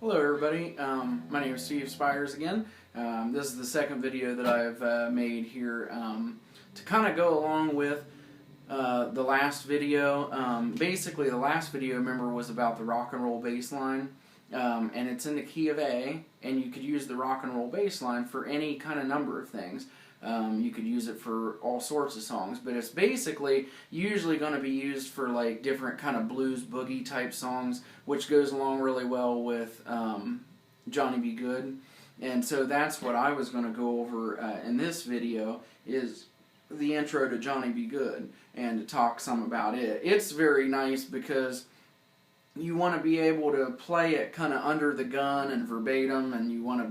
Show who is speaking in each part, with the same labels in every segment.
Speaker 1: Hello everybody, my name is Spires again. This is the second video that I've made here to kind of go along with the last video. Basically the last video, remember, was about the rock and roll bass line, and it's in the key of A, and you could use the rock and roll bass line for any kind of number of things. You could use it for all sorts of songs, but it's basically usually going to be used for like different kind of blues boogie type songs, which goes along really well with Johnny B. Goode. And so that's what I was going to go over in this video, is the intro to Johnny B. Goode, and to talk some about it. It's very nice because you want to be able to play it kind of under the gun and verbatim, and you want to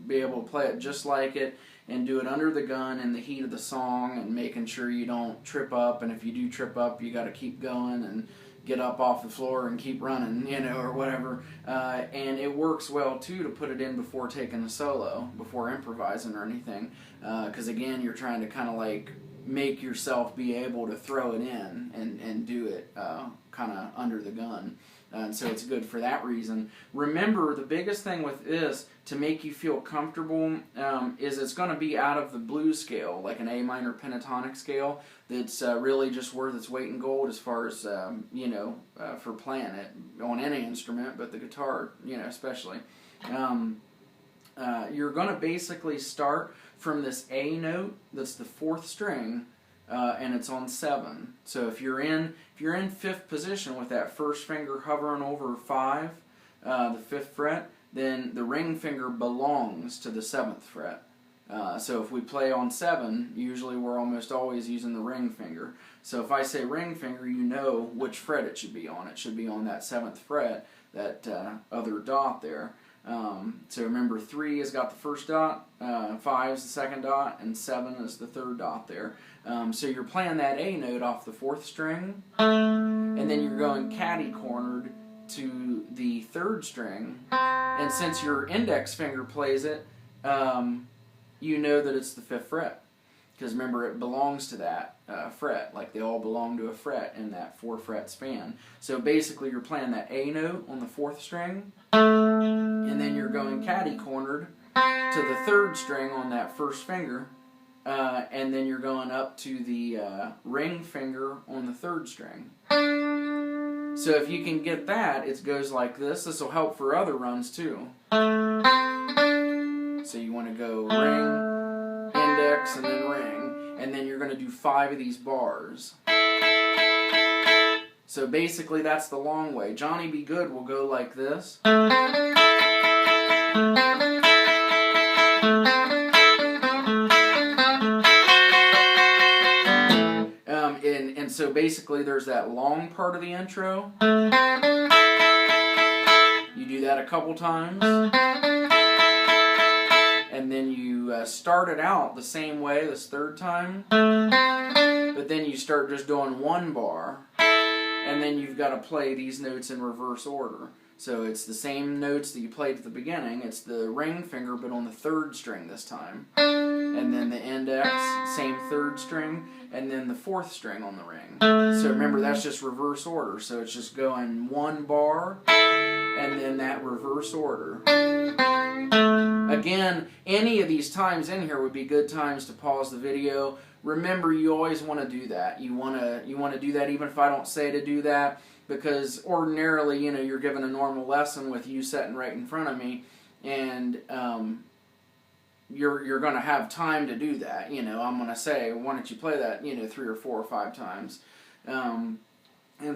Speaker 1: be able to play it just like it, and do it under the gun in the heat of the song, and making sure you don't trip up, and if you do trip up, you got to keep going and get up off the floor and keep running, you know, or whatever. And it works well too to put it in before taking a solo, before improvising or anything, because again, you're trying to kind of like make yourself be able to throw it in and do it kind of under the gun. And so it's good for that reason. Remember, the biggest thing with this, to make you feel comfortable, is it's going to be out of the blues scale, like an A minor pentatonic scale, that's really just worth its weight in gold as far as, you know, for playing it on any instrument, but the guitar, you know, especially. You're going to basically start from this A note, that's the 4th string, and it's on 7. So if you're in 5th position with that first finger hovering over 5, the 5th fret, then the ring finger belongs to the 7th fret. So if we play on 7, usually we're almost always using the ring finger. So if I say ring finger, you know which fret it should be on. It should be on that 7th fret, that other dot there. So remember, 3 has got the first dot, 5 is the second dot, and 7 is the third dot there. So you're playing that A note off the 4th string, and then you're going catty-cornered to the 3rd string, and since your index finger plays it, you know that it's the 5th fret, because remember, it belongs to that fret, like they all belong to a fret in that 4-fret span. So basically you're playing that A note on the 4th string, and then you're going catty-cornered to the 3rd string on that first finger, and then you're going up to the ring finger on the 3rd string. So if you can get that, it goes like this. This will help for other runs too. So you want to go ring, index, and then ring, and then you're going to do 5 of these bars. So basically that's the long way. Johnny B. Goode will go like this. And so basically there's that long part of the intro. You do that a couple times. And then you start it out the same way this 3rd time. But then you start just doing 1 bar. And then you've got to play these notes in reverse order. So it's the same notes that you played at the beginning. It's the ring finger, but on the 3rd string this time. And then the index, same 3rd string, and then the 4th string on the ring. So remember, that's just reverse order. So it's just going 1 bar, and then that reverse order. Again, any of these times in here would be good times to pause the video. Remember, you always want to do that. You want to do that even if I don't say to do that, because ordinarily, you know, you're given a normal lesson with you sitting right in front of me, and you're going to have time to do that. You know, I'm going to say, why don't you play that, you know, 3 or 4 or 5 times, and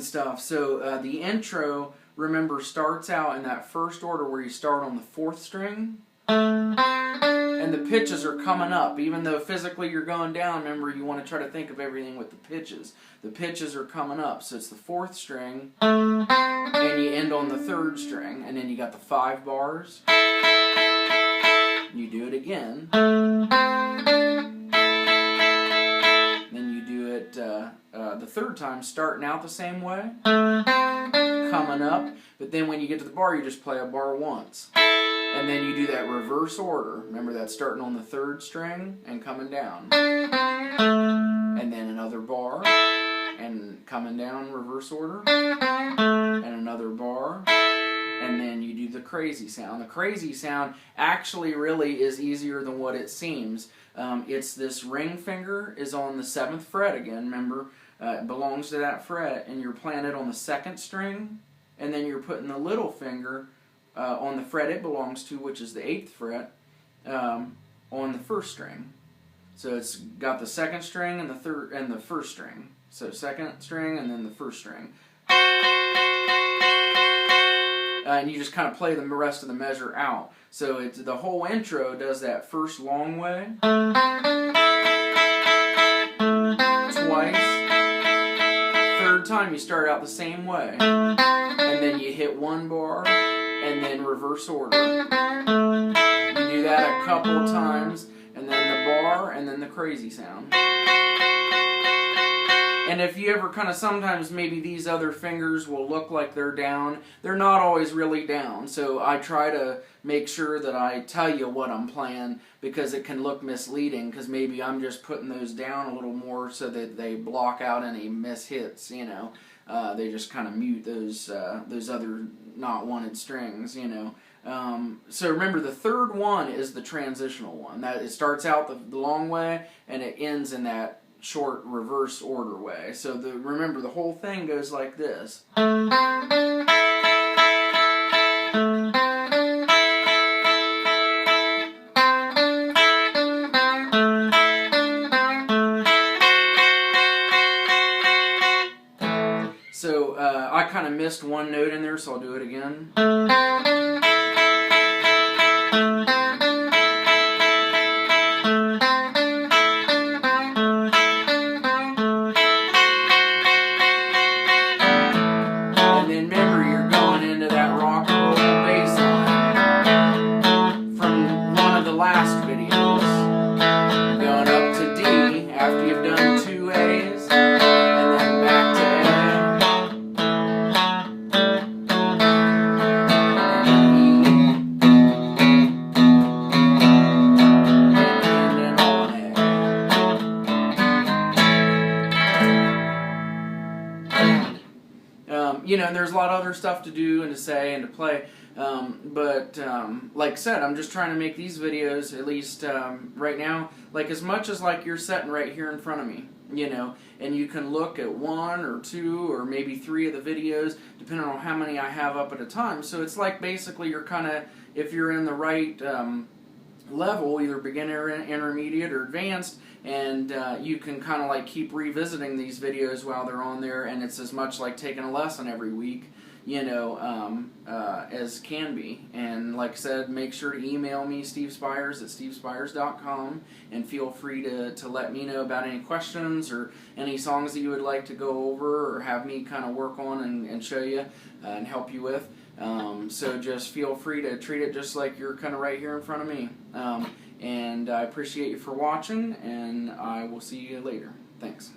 Speaker 1: stuff. So the intro, remember, starts out in that first order where you start on the 4th string, and the pitches are coming up. Even though physically you're going down, remember, you want to try to think of everything with the pitches. The pitches are coming up, so it's the 4th string, and you end on the 3rd string, and then you got the 5 bars. You do it again. Then you do it the 3rd time, starting out the same way, coming up, but then when you get to the bar, you just play a bar once. And then you do that reverse order. Remember, that's starting on the 3rd string and coming down. And then another bar, and coming down reverse order, and another bar, and then you do the the crazy sound. The crazy sound actually really is easier than what it seems. It's this ring finger is on the 7th fret again, remember, it belongs to that fret, and you're playing it on the 2nd string, and then you're putting the little finger on the fret it belongs to, which is the 8th fret, on the 1st string. So it's got the 2nd string and the 3rd and the 1st string. So 2nd string and then the 1st string. And you just kind of play the rest of the measure out. So it's the whole intro does that first long way twice. 3rd time you start out the same way, and then you hit 1 bar and then reverse order. You do that a couple times, and then the bar and then the crazy sound. And if you ever kind of, sometimes maybe these other fingers will look like they're down, they're not always really down. So I try to make sure that I tell you what I'm playing, because it can look misleading, because maybe I'm just putting those down a little more so that they block out any miss hits, you know. They just kind of mute those other not wanted strings, you know. So remember, the 3rd one is the transitional one. That it starts out the long way and it ends in that short reverse order way. So remember, the whole thing goes like this. So I kind of missed one note in there, so I'll do it again. Last videos, going up to D after you've done 2 A's, and then back to A, and then on A. You know, and there's a lot of other stuff to do and to say and to play. But like I said, I'm just trying to make these videos, at least right now, like as much as like you're sitting right here in front of me, you know, and you can look at 1 or 2 or maybe 3 of the videos, depending on how many I have up at a time. So it's like basically you're kind of, if you're in the right level, either beginner, intermediate, or advanced, and you can kind of like keep revisiting these videos while they're on there, and it's as much like taking a lesson every week, you know, as can be. And like I said, make sure to email me, stevespires@stevespires.com, and feel free to let me know about any questions or any songs that you would like to go over or have me kind of work on and show you and help you with. So just feel free to treat it just like you're kind of right here in front of me. And I appreciate you for watching, and I will see you later. Thanks.